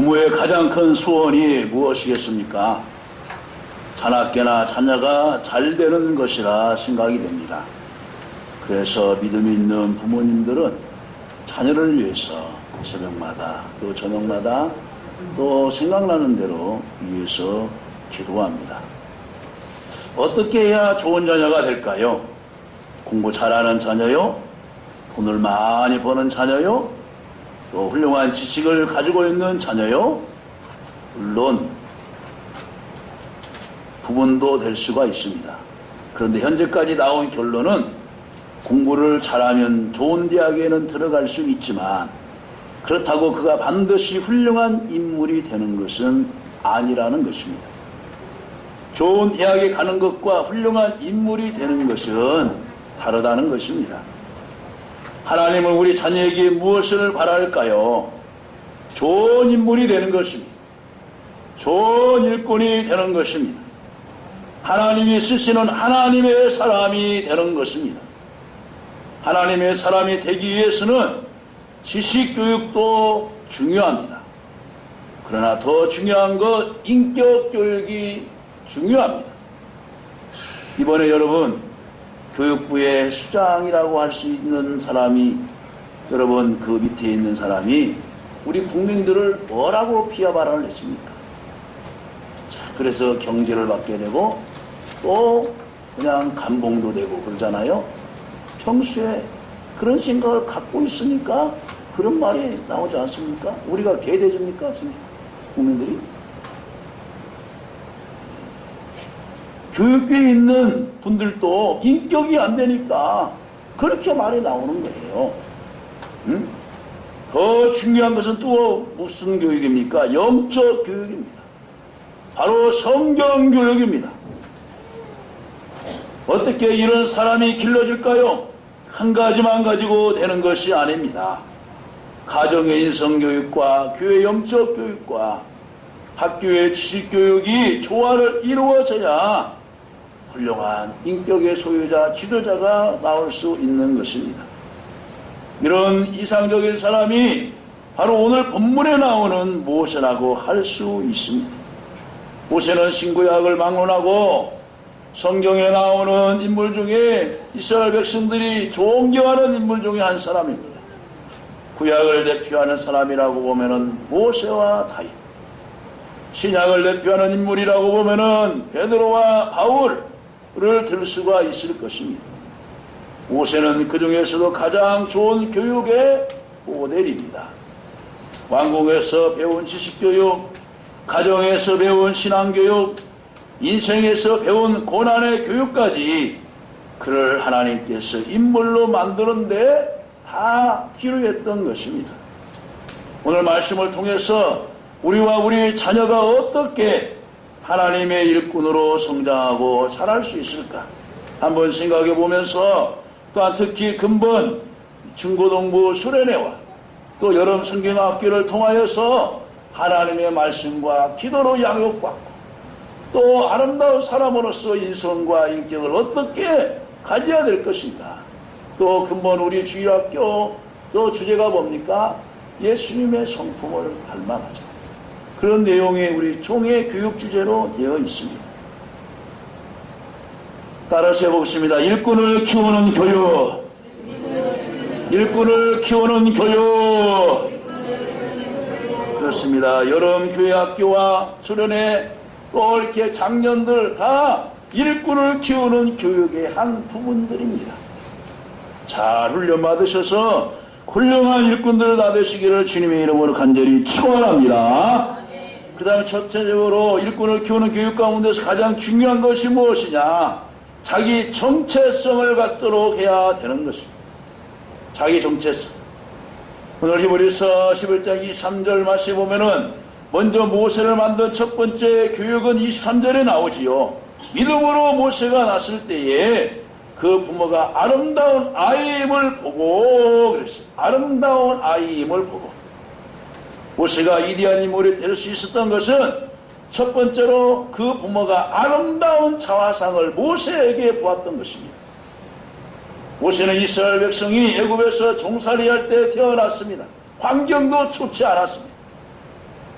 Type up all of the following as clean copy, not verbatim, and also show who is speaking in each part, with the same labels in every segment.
Speaker 1: 부모의 가장 큰 소원이 무엇이겠습니까? 자나깨나 자녀가 잘 되는 것이라 생각이 됩니다. 그래서 믿음이 있는 부모님들은 자녀를 위해서 새벽마다 또 저녁마다 또 생각나는 대로 위해서 기도합니다. 어떻게 해야 좋은 자녀가 될까요? 공부 잘하는 자녀요? 돈을 많이 버는 자녀요? 또 훌륭한 지식을 가지고 있는 자녀요? 물론 부분도 될 수가 있습니다. 그런데 현재까지 나온 결론은 공부를 잘하면 좋은 대학에는 들어갈 수 있지만 그렇다고 그가 반드시 훌륭한 인물이 되는 것은 아니라는 것입니다. 좋은 대학에 가는 것과 훌륭한 인물이 되는 것은 다르다는 것입니다. 하나님은 우리 자녀에게 무엇을 바랄까요? 좋은 인물이 되는 것입니다. 좋은 일꾼이 되는 것입니다. 하나님이 쓰시는 하나님의 사람이 되는 것입니다. 하나님의 사람이 되기 위해서는 지식 교육도 중요합니다. 그러나 더 중요한 것 인격 교육이 중요합니다. 이번에 여러분 교육부의 수장이라고 할 수 있는 사람이 여러분 그 밑에 있는 사람이 우리 국민들을 뭐라고 비하 발언을 했습니까? 자, 그래서 경제를 받게 되고 또 그냥 감봉도 되고 그러잖아요. 평소에 그런 생각을 갖고 있으니까 그런 말이 나오지 않습니까? 우리가 개돼집니까? 국민들이? 교육에 있는 분들도 인격이 안 되니까 그렇게 말이 나오는 거예요. 응? 더 중요한 것은 또 무슨 교육입니까? 영적 교육입니다. 바로 성경 교육입니다. 어떻게 이런 사람이 길러질까요? 한 가지만 가지고 되는 것이 아닙니다. 가정의 인성교육과 교회 영적 교육과 학교의 지식교육이 조화를 이루어져야 훌륭한 인격의 소유자, 지도자가 나올 수 있는 것입니다. 이런 이상적인 사람이 바로 오늘 본문에 나오는 모세라고 할 수 있습니다. 모세는 신구약을 막론하고 성경에 나오는 인물 중에 이스라엘 백성들이 존경하는 인물 중에 한 사람입니다. 구약을 대표하는 사람이라고 보면은 모세와 다윗, 신약을 대표하는 인물이라고 보면은 베드로와 바울을 들 수가 있을 것입니다. 모세는 그 중에서도 가장 좋은 교육의 모델입니다. 왕궁에서 배운 지식교육, 가정에서 배운 신앙교육, 인생에서 배운 고난의 교육까지 그를 하나님께서 인물로 만드는데 다 필요했던 것입니다. 오늘 말씀을 통해서 우리와 우리 자녀가 어떻게 하나님의 일꾼으로 성장하고 자랄 수 있을까 한번 생각해 보면서 또한 특히 근본 중고등부 수련회와 또 여름 성경학교를 통하여서 하나님의 말씀과 기도로 양육받고 또 아름다운 사람으로서 인성과 인격을 어떻게 가져야 될 것인가. 또 근본 우리 주일학교 또 주제가 뭡니까? 예수님의 성품을 닮아가자. 그런 내용이 우리 총회 교육 주제로 되어 있습니다. 따라서 해보겠습니다. 일꾼을 키우는 교육. 일꾼을 키우는 교육. 그렇습니다. 여름 교회학교와 수련회 또 이렇게 장년들 다 일꾼을 키우는 교육의 한 부분들입니다. 잘 훈련받으셔서 훌륭한 일꾼들 다 되시기를 주님의 이름으로 간절히 축원합니다. 그 다음에 첫째적으로 일꾼을 키우는 교육 가운데서 가장 중요한 것이 무엇이냐? 자기 정체성을 갖도록 해야 되는 것입니다. 자기 정체성. 오늘 히브리서 11장 23절 말씀에 보면은 먼저 모세를 만든 첫 번째 교육은 23절에 나오지요. 믿음으로 모세가 났을 때에 그 부모가 아름다운 아이임을 보고 그랬어요. 아름다운 아이임을 보고. 모세가 이디한 인물이 될 수 있었던 것은 첫 번째로 그 부모가 아름다운 자화상을 모세에게 보았던 것입니다. 모세는 이스라엘 백성이 애굽에서 종살이할 때 태어났습니다. 환경도 좋지 않았습니다.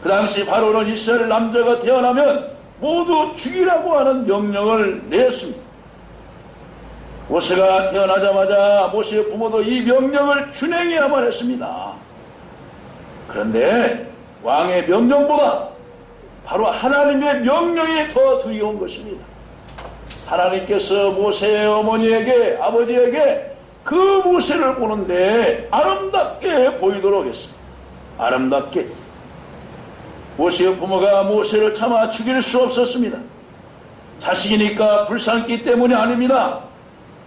Speaker 1: 그 당시 바로는 이스라엘 남자가 태어나면 모두 죽이라고 하는 명령을 내었습니다. 모세가 태어나자마자 모세의 부모도 이 명령을 준행해야만 했습니다. 그런데 왕의 명령보다 바로 하나님의 명령이 더 두려운 것입니다. 하나님께서 모세의 어머니에게, 아버지에게 그 모세를 보는데 아름답게 보이도록 했습니다. 아름답게. 모세의 부모가 모세를 차마 죽일 수 없었습니다. 자식이니까 불쌍기 때문이 아닙니다.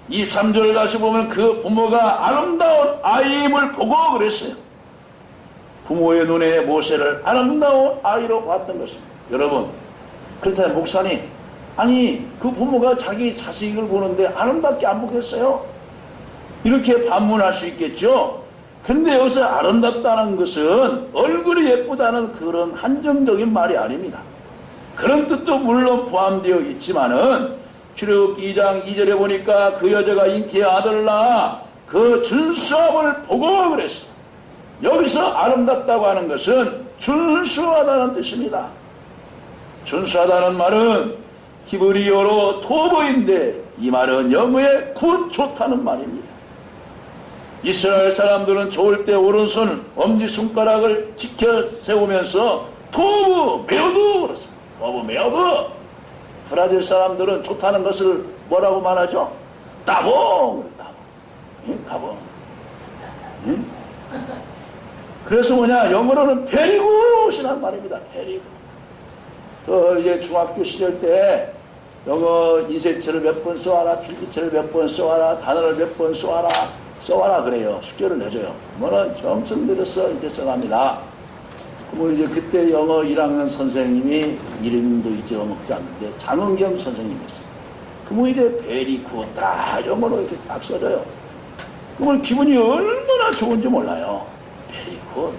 Speaker 1: 23절 다시 보면 그 부모가 아름다운 아이임을 보고 그랬어요. 부모의 눈에 모세를 아름다운 아이로 봤던 것입니다. 여러분, 그렇다면 목사님, 아니 그 부모가 자기 자식을 보는데 아름답게 안 보겠어요? 이렇게 반문할 수 있겠죠. 그런데 여기서 아름답다는 것은 얼굴이 예쁘다는 그런 한정적인 말이 아닙니다. 그런 뜻도 물론 포함되어 있지만은 출애굽기 2장 2절에 보니까 그 여자가 잉태의 아들을 낳아 그 준수함을 보고 그랬어. 여기서 아름답다고 하는 것은 준수하다는 뜻입니다. 준수하다는 말은 히브리어로 토브인데 이 말은 영어의 굿, 좋다는 말입니다. 이스라엘 사람들은 좋을 때 오른손 엄지손가락을 지켜 세우면서 토브 메어드 그랬습니다. 토브 메어드. 브라질 사람들은 좋다는 것을 뭐라고 말하죠? 따봉. 따봉. 응? 그래서 뭐냐, 영어로는 베리굿이란 말입니다. 베리굿. 이제 중학교 시절 때 영어 인쇄체를 몇 번 써와라, 필기체를 몇 번 써와라, 단어를 몇 번 써와라 그래요. 숙제를 내줘요. 뭐는 점점 늘어서 이제 써갑니다. 그러면 이제 그때 영어 1학년 선생님이 이름도 잊어먹지 않는데 장은경 선생님이었어요. 그러면 이제 베리굿 다 영어로 이렇게 딱 써줘요. 그러면 기분이 얼마나 좋은지 몰라요. 베리굿.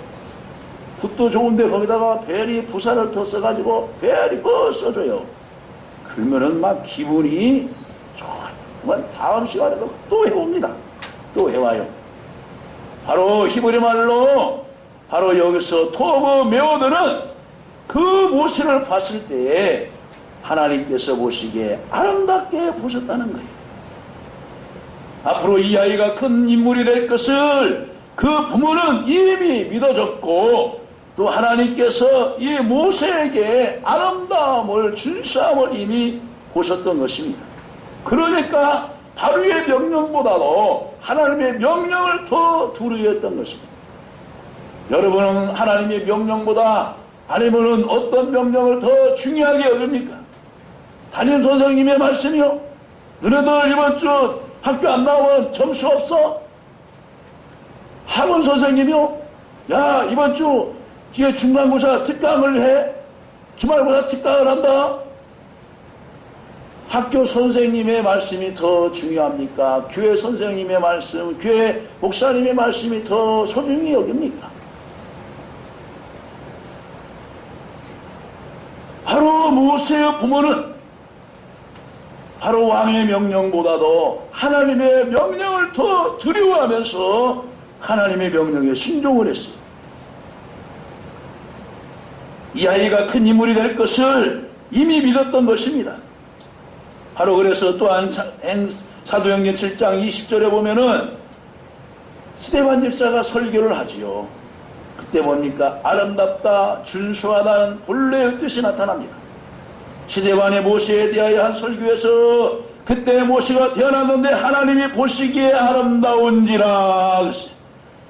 Speaker 1: 굿도 좋은데 거기다가 베리 부사를 더 써가지고 베리굿 써줘요. 그러면은 막 기분이 좋아요. 다음 시간에도 또 해옵니다. 또 해와요. 바로 히브리 말로 바로 여기서 토브 메오드는 그 모습을 봤을 때에 하나님께서 보시기에 아름답게 보셨다는 거예요. 앞으로 이 아이가 큰 인물이 될 것을 그 부모는 이미 믿어졌고 또 하나님께서 이 모세에게 아름다움을 준수함을 이미 보셨던 것입니다. 그러니까 바로의 명령보다도 하나님의 명령을 더 두려워했던 것입니다. 여러분은 하나님의 명령보다 아니면은 어떤 명령을 더 중요하게 여깁니까? 담임 선생님의 말씀이요? 너네들 이번 주 학교 안 나오면 점수 없어? 학원 선생님이요? 야, 이번 주 뒤에 중간고사 특강을 해? 기말고사 특강을 한다? 학교 선생님의 말씀이 더 중요합니까? 교회 선생님의 말씀, 교회 목사님의 말씀이 더 소중히 여깁니까? 바로 모세의 부모는 바로 왕의 명령보다도 하나님의 명령을 더 두려워하면서 하나님의 명령에 순종을 했습니다. 이 아이가 큰 인물이 될 것을 이미 믿었던 것입니다. 바로 그래서 또한 사도행전 7장 20절에 보면은 스데반 집사가 설교를 하지요. 그때 뭡니까? 아름답다, 준수하다는 본래의 뜻이 나타납니다. 스데반의 모세에 대하여 한 설교에서 그때 모세가 태어났는데 하나님이 보시기에 아름다운지라 그랬어요.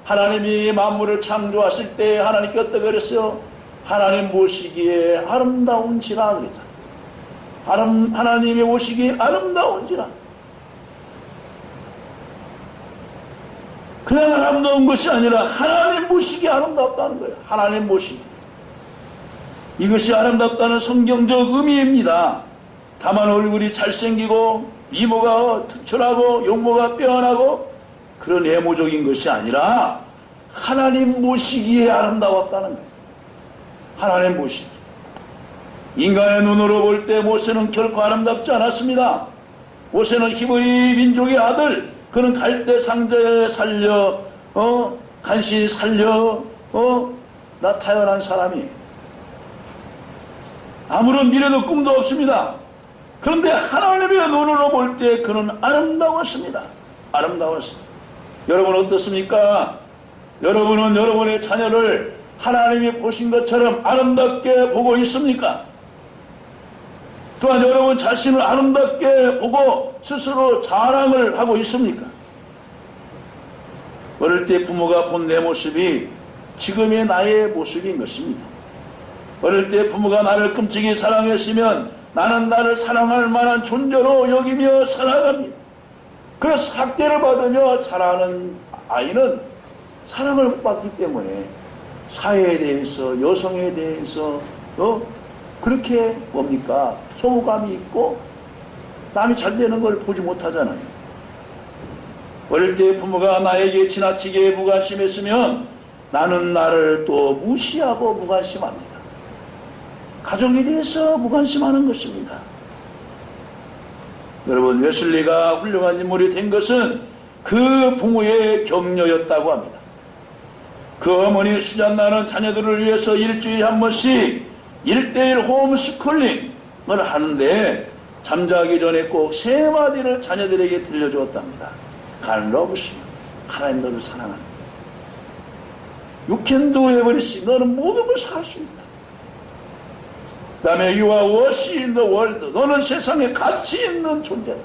Speaker 1: 하나님이 만물을 창조하실 때 하나님께 어떻게 그랬어요? 하나님 보시기에 아름다운지라 그랬잖아요. 하나님이 보시기에 아름다운지라. 그냥 아름다운 것이 아니라 하나님 보시기에 아름답다는 거예요. 하나님 보시기. 이것이 아름답다는 성경적 의미입니다. 다만 얼굴이 잘생기고 미모가 특출하고 용모가 빼어나고 그런 외모적인 것이 아니라 하나님 보시기에 아름다웠다는 거예요. 하나님 보시기. 인간의 눈으로 볼 때 모세는 결코 아름답지 않았습니다. 모세는 히브리 민족의 아들, 그는 갈대 상자에 살려 간신히 살려 나 태어난 사람이 아무런 미래도 꿈도 없습니다. 그런데 하나님의 눈으로 볼 때 그는 아름다웠습니다. 아름다웠습니다. 여러분 어떻습니까? 여러분은 여러분의 자녀를 하나님이 보신 것처럼 아름답게 보고 있습니까? 또한 여러분 자신을 아름답게 보고 스스로 자랑을 하고 있습니까? 어릴 때 부모가 본 내 모습이 지금의 나의 모습인 것입니다. 어릴 때 부모가 나를 끔찍이 사랑했으면 나는 나를 사랑할 만한 존재로 여기며 살아갑니다. 그래서 학대를 받으며 자라는 아이는 사랑을 못 받기 때문에 사회에 대해서, 여성에 대해서 그렇게 뭡니까? 소모감이 있고 남이 잘 되는 걸 보지 못하잖아요. 어릴 때 부모가 나에게 지나치게 무관심했으면 나는 나를 또 무시하고 무관심합니다. 가족에 대해서 무관심하는 것입니다. 여러분, 웨슬리가 훌륭한 인물이 된 것은 그 부모의 격려였다고 합니다. 그 어머니 수잔나는 자녀들을 위해서 일주일에 한 번씩 1:1 홈스쿨링을 하는데 잠자기 전에 꼭 3마디를 자녀들에게 들려주었답니다. God loves you. 하나님 너를 사랑합니다. You can do everything. 너는 모든 것을 할 수 있다. 그 다음에 You are worthy in the world. 너는 세상에 가치 있는 존재다.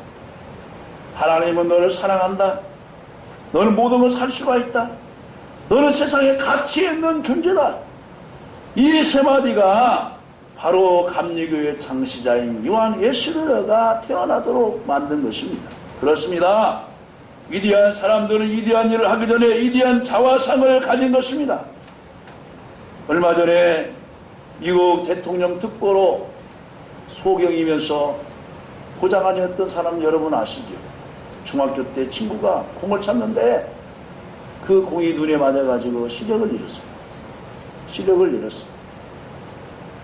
Speaker 1: 하나님은 너를 사랑한다. 너는 모든 것을 할 수가 있다. 너는 세상에 가치 있는 존재다. 이 3마디가 바로 감리교의 창시자인 요한 웨슬리가 태어나도록 만든 것입니다. 그렇습니다. 위대한 사람들은 위대한 일을 하기 전에 위대한 자화상을 가진 것입니다. 얼마 전에 미국 대통령 특보로 소경이면서 고장아니었던 사람 여러분 아시죠? 중학교 때 친구가 공을 찼는데 그 공이 눈에 맞아가지고 시력을 잃었습니다. 시력을 잃었습니다.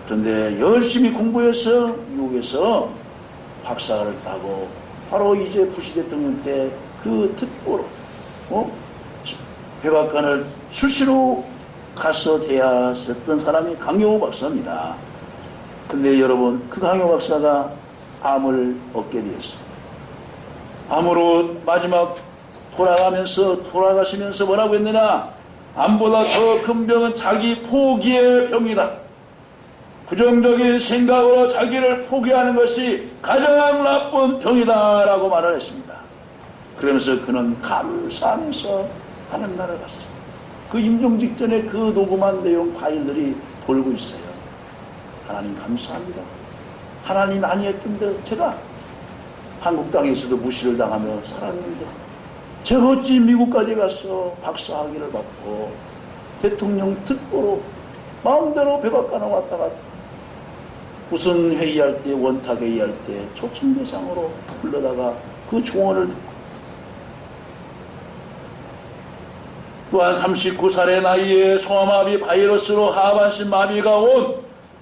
Speaker 1: 그런데 열심히 공부해서 미국에서 박사를 따고 바로 이제 부시 대통령 때 그 특보로 백악관을 수시로 가서 대하했던 사람이 강용호 박사입니다. 근데 여러분, 그 강용호 박사가 암을 얻게 되었습니다. 암으로 마지막 돌아가시면서 뭐라고 했느냐? 암보다 더 큰 병은 자기 포기의 병이다. 부정적인 생각으로 자기를 포기하는 것이 가장 나쁜 병이다 라고 말을 했습니다. 그러면서 그는 감사하면서 하는 나라에 갔습니다. 그 임종 직전에 그 녹음한 내용 파일들이 돌고 있어요. 하나님 감사합니다. 하나님 아니었던데 제가 한국 땅에서도 무시를 당하며 살았는데 제가 어찌 미국까지 가서 박사학위를 받고 대통령 특보로 마음대로 백악관에 왔다가 무슨 회의할 때, 원탁 회의할 때 초청 대상으로 불러다가 그 조언을 듣고 또한 39살의 나이에 소아마비 바이러스로 하반신 마비가 온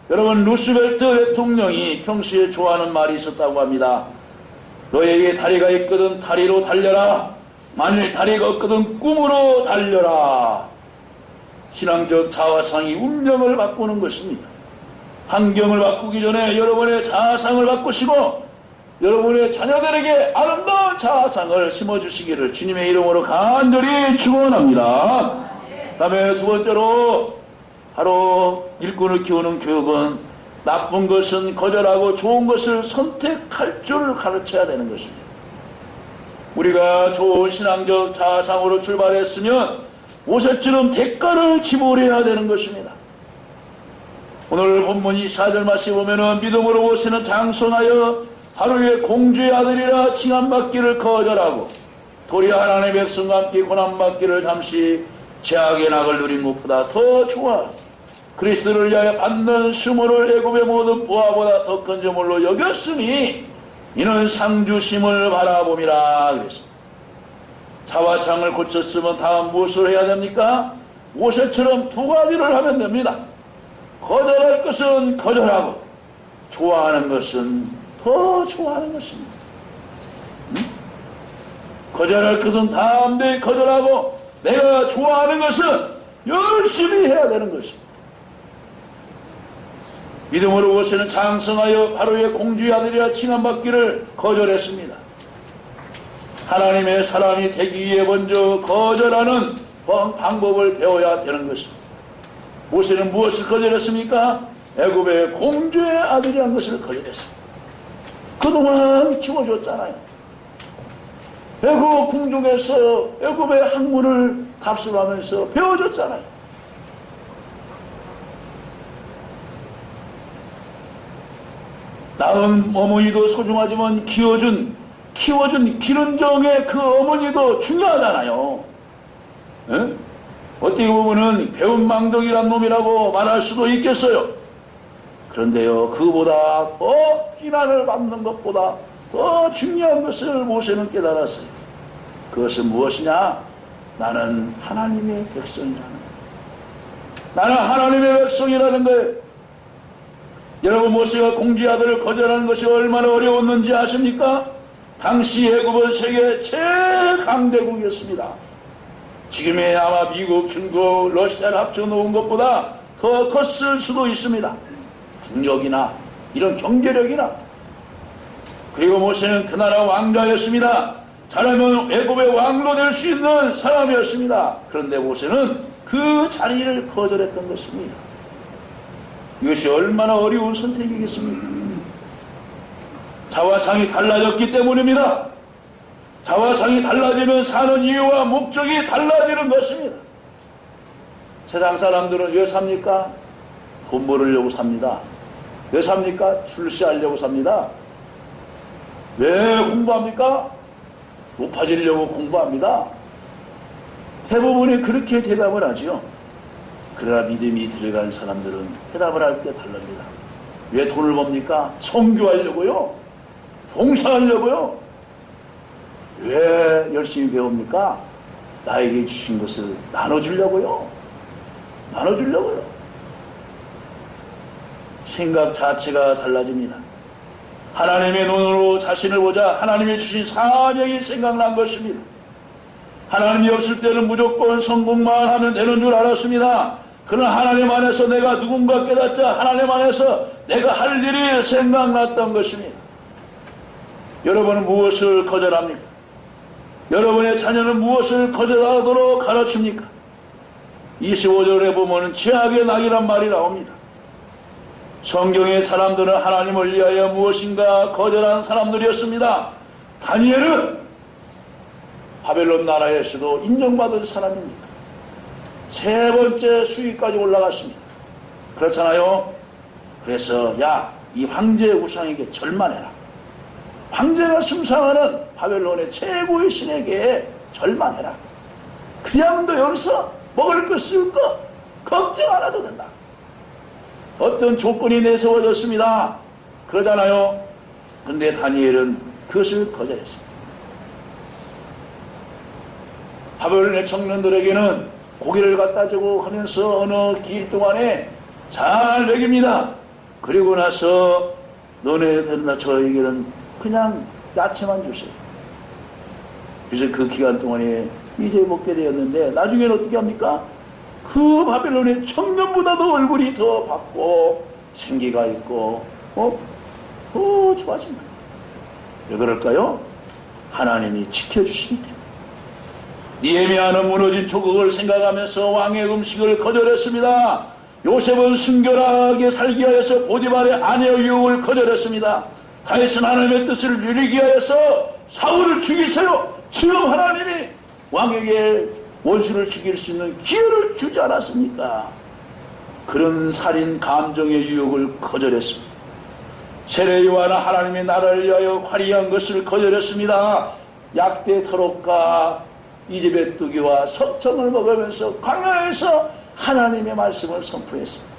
Speaker 1: 여러분 루스벨트 대통령이 평소에 좋아하는 말이 있었다고 합니다. 너에게 다리가 있거든 다리로 달려라. 만일 다리가 없거든 꿈으로 달려라. 신앙적 자화상이 운명을 바꾸는 것입니다. 환경을 바꾸기 전에 여러분의 자아상을 바꾸시고 여러분의 자녀들에게 아름다운 자아상을 심어주시기를 주님의 이름으로 간절히 축원합니다. 다음에 두 번째로 바로 일꾼을 키우는 교육은 나쁜 것은 거절하고 좋은 것을 선택할 줄 가르쳐야 되는 것입니다. 우리가 좋은 신앙적 자아상으로 출발했으면 모세처럼 대가를 지불해야 되는 것입니다. 오늘 본문 24절 말씀 보면은 믿음으로 모세는 장성하여 하루에 공주의 아들이라 칭함받기를 거절하고 도리어 하나님의 백성과 함께 고난받기를 잠시 죄악의 낙을 누린 것보다 더 좋아 그리스도를 위하여 받는 수모를 애굽의 모든 보화보다 더 큰 저물로 여겼으니 이는 상주심을 바라봄이라 그랬습니다. 자화상을 고쳤으면 다음 무엇을 해야 됩니까? 모세처럼 2가지를 하면 됩니다. 거절할 것은 거절하고 좋아하는 것은 더 좋아하는 것입니다. 거절할 것은 담대히 거절하고 내가 좋아하는 것은 열심히 해야 되는 것입니다. 믿음으로 모세는 장성하여 바로의 공주의 아들이라 칭함받기를 거절했습니다. 하나님의 사람이 되기 위해 먼저 거절하는 방법을 배워야 되는 것입니다. 모세는 무엇을 거절했습니까? 애굽의 공주의 아들이라는 것을 거절했습니다. 그동안 키워줬잖아요. 애굽 궁중에서 애굽의 학문을 답습하면서 배워줬잖아요. 낳은 어머니도 소중하지만 키워준 기른정의 그 어머니도 중요하잖아요. 에? 어떻게 보면은 배운 망덕이란 놈이라고 말할 수도 있겠어요. 그런데요, 그보다 더 비난을 받는 것보다 더 중요한 것을 모세는 깨달았어요. 그것은 무엇이냐? 나는 하나님의 백성이라는 거예요. 나는 하나님의 백성이라는 거예요. 여러분, 모세가 공주의 아들을 거절하는 것이 얼마나 어려웠는지 아십니까? 당시 애굽은 세계 최강대국이었습니다. 지금의 아마 미국, 중국, 러시아를 합쳐놓은 것보다 더 컸을 수도 있습니다. 국력이나 이런 경제력이나. 그리고 모세는 그 나라 왕자였습니다. 잘하면 애굽의 왕로 될 수 있는 사람이었습니다. 그런데 모세는 그 자리를 거절했던 것입니다. 이것이 얼마나 어려운 선택이겠습니까? 자화상이 달라졌기 때문입니다. 자화상이 달라지면 사는 이유와 목적이 달라지는 것입니다. 세상 사람들은 왜 삽니까? 돈 벌으려고 삽니다. 왜 삽니까? 출세하려고 삽니다. 왜 공부합니까? 높아지려고 공부합니다. 대부분이 그렇게 대답을 하지요. 그러나 믿음이 들어간 사람들은 대답을 할 때 다릅니다. 왜 돈을 법니까? 선교하려고요? 봉사하려고요? 왜 열심히 배웁니까? 나에게 주신 것을 나눠주려고요? 나눠주려고요? 생각 자체가 달라집니다. 하나님의 눈으로 자신을 보자 하나님이 주신 사명이 생각난 것입니다. 하나님이 없을 때는 무조건 성공만 하면 되는 줄 알았습니다. 그러나 하나님 안에서 내가 누군가 깨닫자 하나님 안에서 내가 할 일이 생각났던 것입니다. 여러분은 무엇을 거절합니까? 여러분의 자녀는 무엇을 거절하도록 가르칩니까? 25절에 보면 죄악의 낙이란 말이 나옵니다. 성경의 사람들은 하나님을 위하여 무엇인가 거절한 사람들이었습니다. 다니엘은 바벨론 나라에서도 인정받은 사람입니다. 세 번째 수위까지 올라갔습니다. 그렇잖아요. 그래서 야, 이 황제의 우상에게 절만해라. 황제가 숭상하는 바벨론의 최고의 신에게 절만해라. 그냥 너 여기서 먹을 거 쓸 거 걱정 안 해도 된다. 어떤 조건이 내세워졌습니다. 그러잖아요. 근데 다니엘은 그것을 거절했습니다. 바벨론의 청년들에게는 고기를 갖다 주고 하면서 어느 기일 동안에 잘 먹입니다. 그리고 나서 너네들나 저에게는 그냥 야채만 주세요. 그래서 그 기간 동안에 이제 먹게 되었는데 나중에는 어떻게 합니까? 그 바벨론의 청년보다도 얼굴이 더 밝고 생기가 있고 더 좋아집니다. 왜 그럴까요? 하나님이 지켜주시기 때문에. 니에미야는 무너진 조국을 생각하면서 왕의 음식을 거절했습니다. 요셉은 순결하게 살기 위해서 보디발의 아내의 유혹을 거절했습니다. 다윗은 하나님의 뜻을 누리기 위해서 사울을 죽이세요. 지금 하나님이 왕에게 원수를 죽일 수 있는 기회를 주지 않았습니까? 그런 살인 감정의 유혹을 거절했습니다. 세례요한은 하나님의 나라를 위하여 화려한 것을 거절했습니다. 약대 터록과 이집의 뚜기와 석청을 먹으면서 광야에서 하나님의 말씀을 선포했습니다.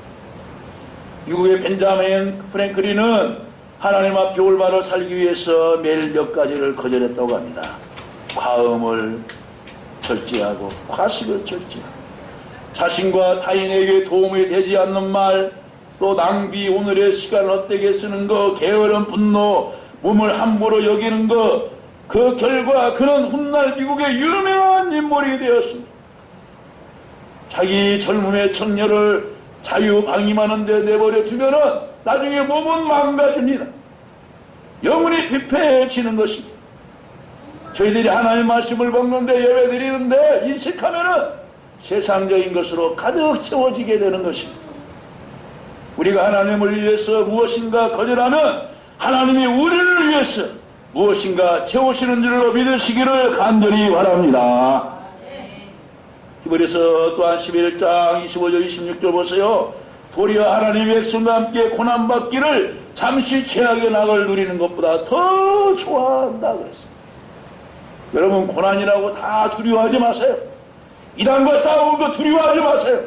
Speaker 1: 미국의 벤자민 프랭클린은 하나님 앞에 올바로 살기 위해서 매일 몇 가지를 거절했다고 합니다. 과음을 절제하고 과식을 절제하고 자신과 타인에게 도움이 되지 않는 말, 또 낭비, 오늘의 시간을 헛되게 쓰는 것, 게으른 분노, 몸을 함부로 여기는 것, 그 결과 그는 훗날 미국의 유명한 인물이 되었습니다. 자기 젊음의 청년을 자유방임하는데 내버려 두면은 나중에 몸은 망가집니다. 영혼이 피폐해지는 것입니다. 저희들이 하나님 말씀을 먹는데 예배 드리는데 인식하면은 세상적인 것으로 가득 채워지게 되는 것입니다. 우리가 하나님을 위해서 무엇인가 거절하면 하나님이 우리를 위해서 무엇인가 채우시는 줄로 믿으시기를 간절히 바랍니다. 히브리서 또한 11장 25절 26절 보세요. 도리어 하나님의 백성과 함께 고난받기를 잠시 죄악의 낙을 누리는 것보다 더 좋아한다 그랬습니다. 여러분, 고난이라고 다 두려워하지 마세요. 이단과 싸우는 거 두려워하지 마세요.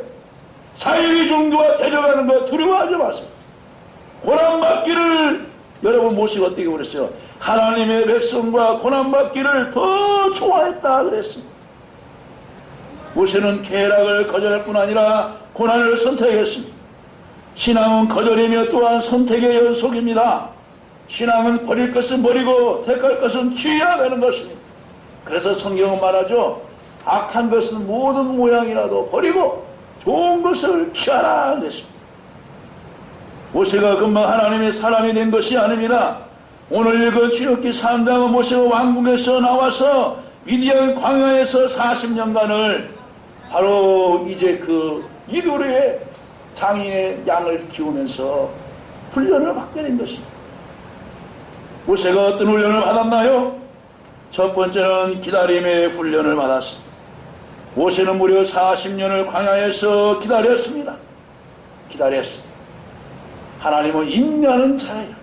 Speaker 1: 사회의 종교와 대적하는 거 두려워하지 마세요. 고난받기를 여러분 모세가 어떻게 그랬어요? 하나님의 백성과 고난받기를 더 좋아했다 그랬습니다. 모세는 쾌락을 거절할 뿐 아니라 고난을 선택했습니다. 신앙은 거절이며 또한 선택의 연속입니다. 신앙은 버릴 것은 버리고 택할 것은 취해야 되는 것입니다. 그래서 성경은 말하죠. 악한 것은 모든 모양이라도 버리고 좋은 것을 취하라 그랬습니다. 모세가 금방 하나님의 사람이 된 것이 아닙니다. 오늘 읽은 출애굽기 3장은 모세가 왕궁에서 나와서 미디안 광야에서 40년간을 바로 이제 그 이두르의 장인의 양을 키우면서 훈련을 받게 된 것입니다. 모세가 어떤 훈련을 받았나요? 첫 번째는 기다림의 훈련을 받았습니다. 모세는 무려 40년을 광야에서 기다렸습니다. 기다렸습니다. 하나님은 인내하는 자예요.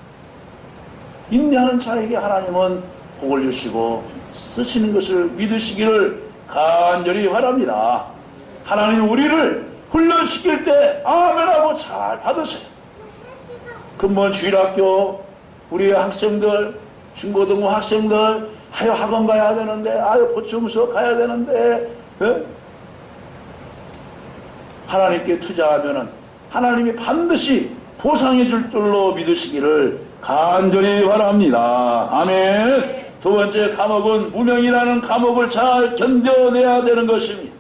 Speaker 1: 인내하는 자에게 하나님은 복을 주시고 쓰시는 것을 믿으시기를 간절히 바랍니다. 하나님 우리를 훈련시킬 때 아멘하고 잘 받으세요. 근본 주일학교 우리의 학생들, 중고등부 학생들 아유 학원 가야 되는데 아유 보충 수업 가야 되는데 하나님께 투자하면은 하나님이 반드시 보상해 줄 줄로 믿으시기를 간절히 바랍니다. 아멘. 두 번째 과목은 무명이라는 과목을 잘 견뎌내야 되는 것입니다.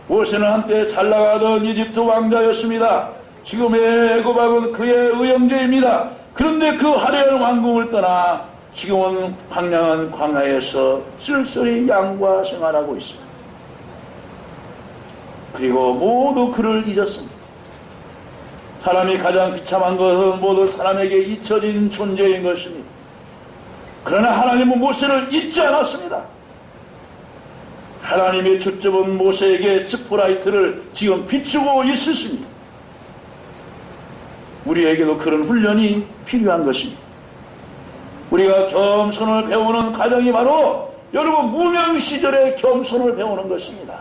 Speaker 1: 모세는 한때 잘 나가던 이집트 왕자였습니다. 지금의 애굽왕은 그의 의형제입니다. 그런데 그 화려한 왕궁을 떠나 지금은 황량한 광야에서 쓸쓸히 양과 생활하고 있습니다. 그리고 모두 그를 잊었습니다. 사람이 가장 비참한 것은 모두 사람에게 잊혀진 존재인 것입니다. 그러나 하나님은 모세를 잊지 않았습니다. 하나님의 초점은 모세에게 스포라이트를 지금 비추고 있으십니다. 우리에게도 그런 훈련이 필요한 것입니다. 우리가 겸손을 배우는 과정이 바로 여러분 무명 시절의 겸손을 배우는 것입니다.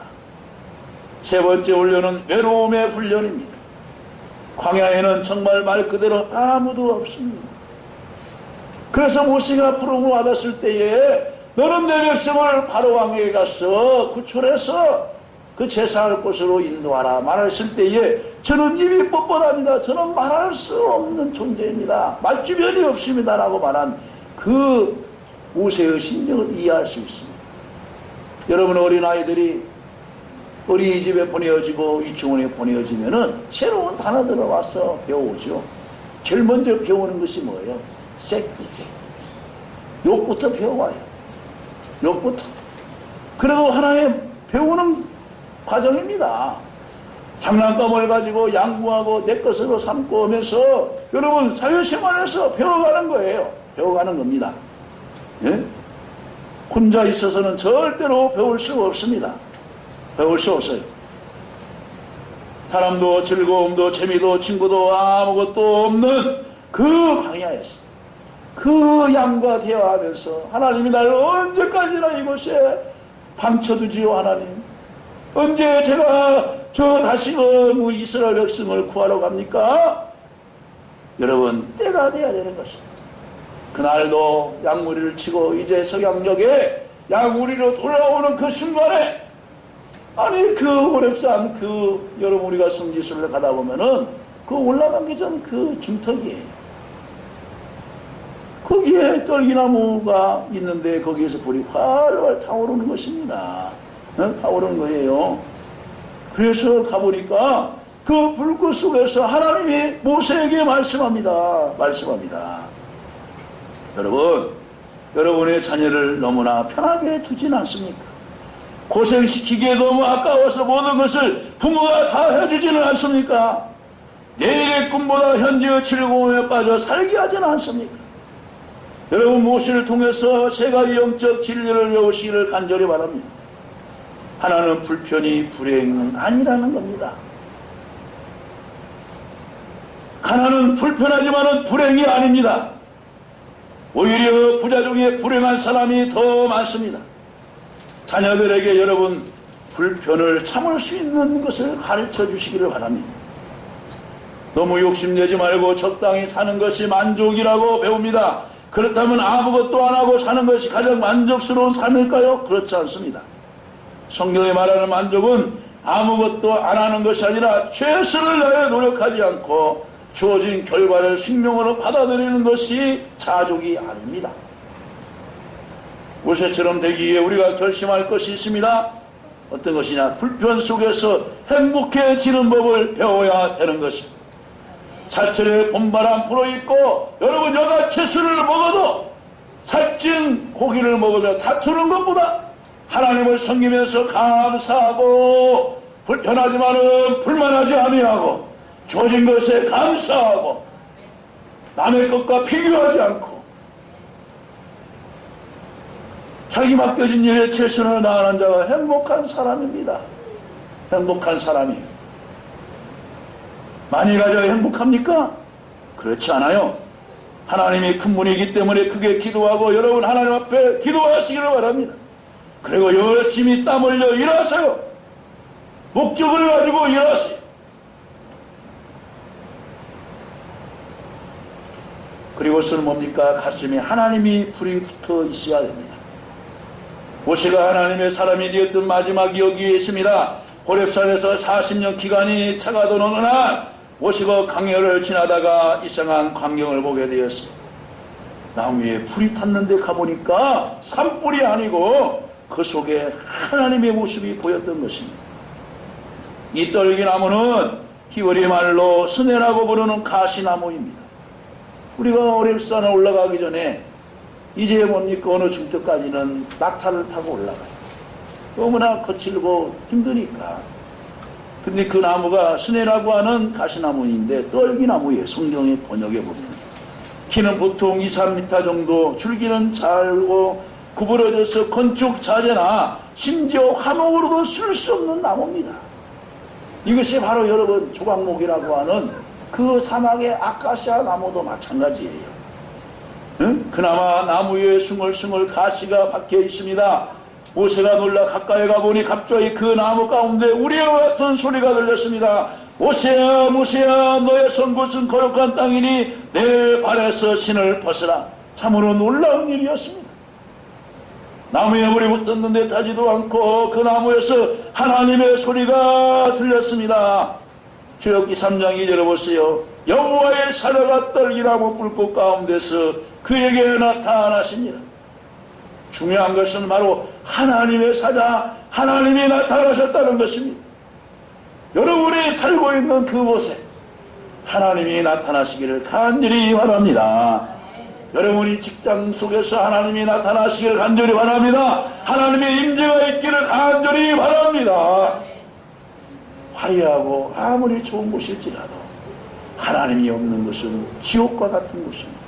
Speaker 1: 세 번째 훈련은 외로움의 훈련입니다. 광야에는 정말 말 그대로 아무도 없습니다. 그래서 모세가 부름을 받았을 때에 너는 내 백성을 바로 왕에게 가서 구출해서 그 제사할 곳으로 인도하라 말했을 때에 저는 입이 뻣뻣합니다. 저는 말할 수 없는 존재입니다. 말주변이 없습니다 라고 말한 그 모세의 심정을 이해할 수 있습니다. 여러분 어린아이들이 어린이집에 보내어지고 유치원에 보내어지면은 새로운 단어들을 와서 배워오죠. 제일 먼저 배우는 것이 뭐예요? 새끼. 욕부터 배워와요. 욕부터. 그래도 하나의 배우는 과정입니다. 장난감을 가지고 양보하고 내 것으로 삼고 하면서 여러분 사회생활에서 배워가는 거예요. 배워가는 겁니다. 예? 혼자 있어서는 절대로 배울 수 없습니다. 배울 수 없어요. 사람도 즐거움도 재미도 친구도 아무것도 없는 그 광야에서 그 양과 대화하면서 하나님이 나를 언제까지나 이곳에 방쳐두지요 하나님. 언제 제가 다시금 이스라엘 백성을 구하러 갑니까? 여러분 때가 돼야 되는 것입니다. 그날도 양무리를 치고 이제 석양역에 양무리로 돌아오는 그 순간에 아니 그 호렙산 여러분 우리가 성지순례 가다 보면은 그 올라가기 전 그 중턱이에요. 거기에 떨기나무가 있는데 거기에서 불이 활활 타오르는 것입니다. 타오르는 거예요. 그래서 가보니까 그 불꽃 속에서 하나님이 모세에게 말씀합니다. 여러분, 여러분의 자녀를 너무나 편하게 두진 않습니까? 고생시키기에 너무 아까워서 모든 것을 부모가 다 해주지는 않습니까? 내일의 꿈보다 현재의 즐거움에 빠져 살게 하지는 않습니까? 여러분, 모세를 통해서 세 가지 영적 진리를 배우시기를 간절히 바랍니다. 하나는 불편이 불행은 아니라는 겁니다. 하나는 불편하지만은 불행이 아닙니다. 오히려 부자 중에 불행한 사람이 더 많습니다. 자녀들에게 여러분, 불편을 참을 수 있는 것을 가르쳐 주시기를 바랍니다. 너무 욕심내지 말고 적당히 사는 것이 만족이라고 배웁니다. 그렇다면 아무것도 안 하고 사는 것이 가장 만족스러운 삶일까요? 그렇지 않습니다. 성경에 말하는 만족은 아무것도 안 하는 것이 아니라 최선을 다해 노력하지 않고 주어진 결과를 숙명으로 받아들이는 것이 자족이 아닙니다. 모세처럼 되기 위해 우리가 결심할 것이 있습니다. 어떤 것이냐? 불편 속에서 행복해지는 법을 배워야 되는 것입니다. 자철에 봄바람 불어있고 여러분 여가 채소를 먹어도 살찐 고기를 먹으며 다투는 것보다 하나님을 섬기면서 감사하고 불편하지만은 불만하지 아니하고 주어진 것에 감사하고 남의 것과 비교하지 않고 자기 맡겨진 일에 최선을 다하는 자가 행복한 사람입니다. 행복한 사람이에요. 많이 가져야 행복합니까? 그렇지 않아요. 하나님이 큰 분이기 때문에 크게 기도하고 여러분 하나님 앞에 기도하시기를 바랍니다. 그리고 열심히 땀 흘려 일하세요. 목적을 가지고 일하세요. 그리고서는 뭡니까? 가슴에 하나님이 불이 붙어 있어야 됩니다. 모세가 하나님의 사람이 되었던 마지막이 여기에 있습니다. 호렙산에서 40년 기간이 차가던 어느 날 모세가 강야를 지나다가 이상한 광경을 보게 되었습니다. 나무 위에 불이 탔는데 가보니까 산불이 아니고 그 속에 하나님의 모습이 보였던 것입니다. 이 떨기나무는 히브리 말로 스네라고 부르는 가시나무입니다. 우리가 호렙산에 올라가기 전에 이제 뭡니까? 어느 중턱까지는 낙타를 타고 올라가요. 너무나 거칠고 힘드니까. 근데 그 나무가 스네라고 하는 가시나무인데 떨기나무예요. 성경의 번역에 보면. 키는 보통 2, 3m 정도, 줄기는 잘고 구부러져서 건축 자재나 심지어 화목으로도 쓸 수 없는 나무입니다. 이것이 바로 여러분 조각목이라고 하는 그 사막의 아카시아 나무도 마찬가지예요. 응? 그나마 나무 위에 숭얼숭얼 가시가 박혀 있습니다. 모세가 놀라 가까이 가보니 갑자기 그 나무 가운데 우리와 같은 소리가 들렸습니다. 모세야 모세야 너의 선 곳은 거룩한 땅이니 내 발에서 신을 벗으라. 참으로 놀라운 일이었습니다. 나무에 물이 붙었는데 타지도 않고 그 나무에서 하나님의 소리가 들렸습니다. 출애굽기 3장 2절에 보세요. 여호와의 사자가 떨기나무 불꽃 가운데서 그에게 나타나십니다. 중요한 것은 바로 하나님의 사자, 하나님이 나타나셨다는 것입니다. 여러분이 살고 있는 그곳에 하나님이 나타나시기를 간절히 바랍니다. 여러분이 직장 속에서 하나님이 나타나시기를 간절히 바랍니다. 하나님의 임재가 있기를 간절히 바랍니다. 화려하고 아무리 좋은 곳일지라도 하나님이 없는 것은 지옥과 같은 곳입니다.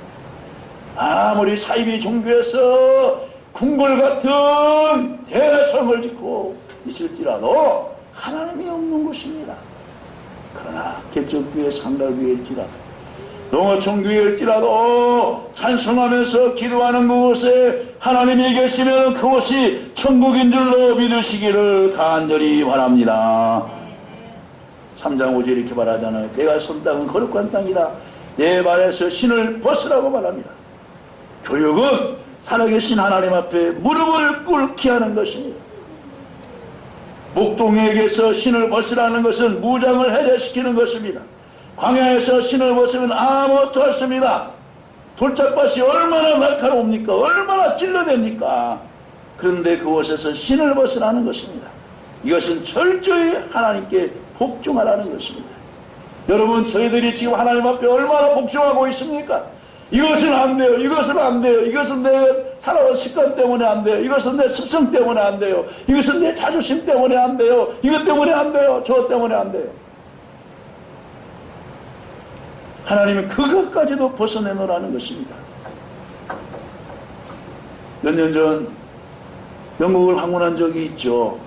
Speaker 1: 아무리 사이비 종교에서 궁궐 같은 대성을 짓고 있을지라도 하나님이 없는 곳입니다. 그러나 개척교회 상달교회일지라도 농어촌교회일지라도 찬송하면서 기도하는 그곳에 하나님이 계시면 그곳이 천국인 줄로 믿으시기를 간절히 바랍니다. 3장 5절 이렇게 말하잖아요. 내가 선 땅은 거룩한 땅이다. 내 발에서 신을 벗으라고 말합니다. 교육은 살아계신 하나님 앞에 무릎을 꿇게 하는 것입니다. 목동에게서 신을 벗으라는 것은 무장을 해제시키는 것입니다. 광야에서 신을 벗으면 아무것도 없습니다. 돌짝밭이 얼마나 날카로웁니까? 얼마나 찔러댑니까? 그런데 그곳에서 신을 벗으라는 것입니다. 이것은 철저히 하나님께 복종하라는 것입니다. 여러분, 저희들이 지금 하나님 앞에 얼마나 복종하고 있습니까? 이것은 안 돼요. 이것은 안 돼요. 이것은 내 살아온 습관 때문에 안 돼요. 이것은 내 습성 때문에 안 돼요. 이것은 내 자존심 때문에 안 돼요. 이것 때문에 안 돼요. 저 때문에 안 돼요. 하나님은 그것까지도 벗어내놓으라는 것입니다. 몇 년 전 영국을 방문한 적이 있죠.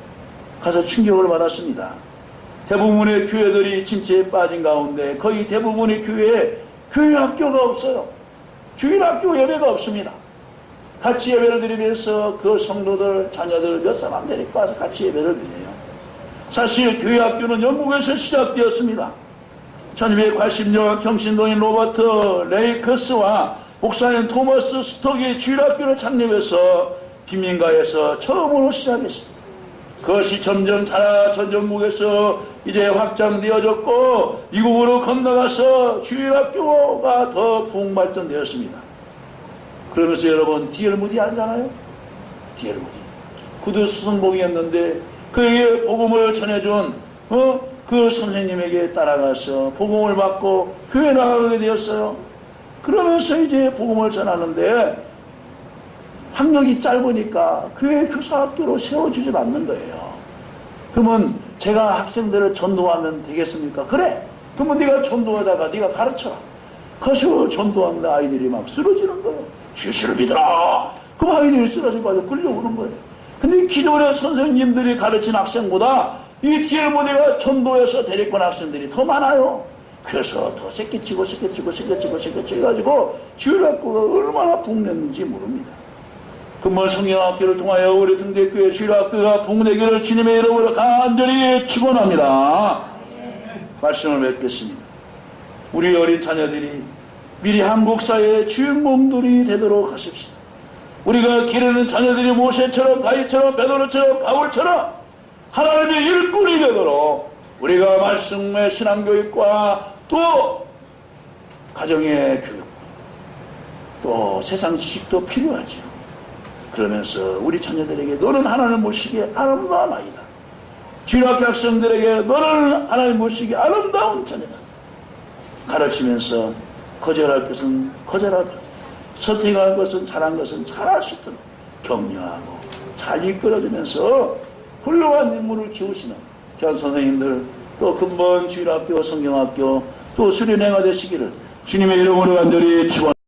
Speaker 1: 가서 충격을 받았습니다. 대부분의 교회들이 침체에 빠진 가운데 거의 대부분의 교회에 교회 학교가 없어요. 주일 학교 예배가 없습니다. 같이 예배를 드리면서 그 성도들, 자녀들 몇 사람 데리고 와서 같이 예배를 드려요. 사실 교회 학교는 영국에서 시작되었습니다. 1280년 경신도인 로버트 레이커스와 목사님 토머스 스톡이 주일학교를 창립해서 빈민가에서 처음으로 시작했습니다. 그것이 점점 전 전국에서 이제 확장되어졌고 미국으로 건너가서 주일학교가 더 부흥발전되었습니다. 그러면서 여러분 D.L. 무디 알잖아요? D.L. 무디 구두 수선봉이었는데 그에게 복음을 전해준 그 선생님에게 따라가서 복음을 받고 교회 나가게 되었어요. 그러면서 이제 복음을 전하는데 학력이 짧으니까 교회 교사학교로 세워주질 않는 거예요. 그러면 제가 학생들을 전도하면 되겠습니까? 그래! 그러면 네가 전도하다가 네가 가르쳐라. 그래서 전도하는데 아이들이 막 쓰러지는 거예요. 주시를 믿어라! 그럼 아이들이 쓰러져가지고 끌려오는 거예요. 근데 기존의 선생님들이 가르친 학생보다 이 D.L. 무디가 전도해서 데리고 온 학생들이 더 많아요. 그래서 더 새끼치고 해가지고 주일학교가 얼마나 붕냈는지 모릅니다. 금월 성경학교를 통하여 우리 등대교회 주일학교가 붕내기를 주님의 이름으로 간절히 축원합니다. 말씀을 맺겠습니다. 우리 어린 자녀들이 미리 한국 사회의 주인공들이 되도록 하십시오. 우리가 기르는 자녀들이 모세처럼 다윗처럼 베드로처럼 바울처럼 하나님의 일꾼이 되도록 우리가 말씀의 신앙교육과 또 가정의 교육 또 세상 지식도 필요하죠. 그러면서 우리 자녀들에게 너는 하나님을 모시기에 아름다운 아이다. 주일학교 학생들에게 너는 하나님을 모시기에 아름다운 자녀다. 가르치면서 거절할 것은 거절하고 선택할 것은 잘한 것은 잘할 수 있도록 격려하고 잘 이끌어주면서 훌륭한 인물을 키우시는 교환 선생님들 또 근본 주일학교 성경학교 또 수련회가 되시기를 주님의 이름으로 간절히 축원합니다.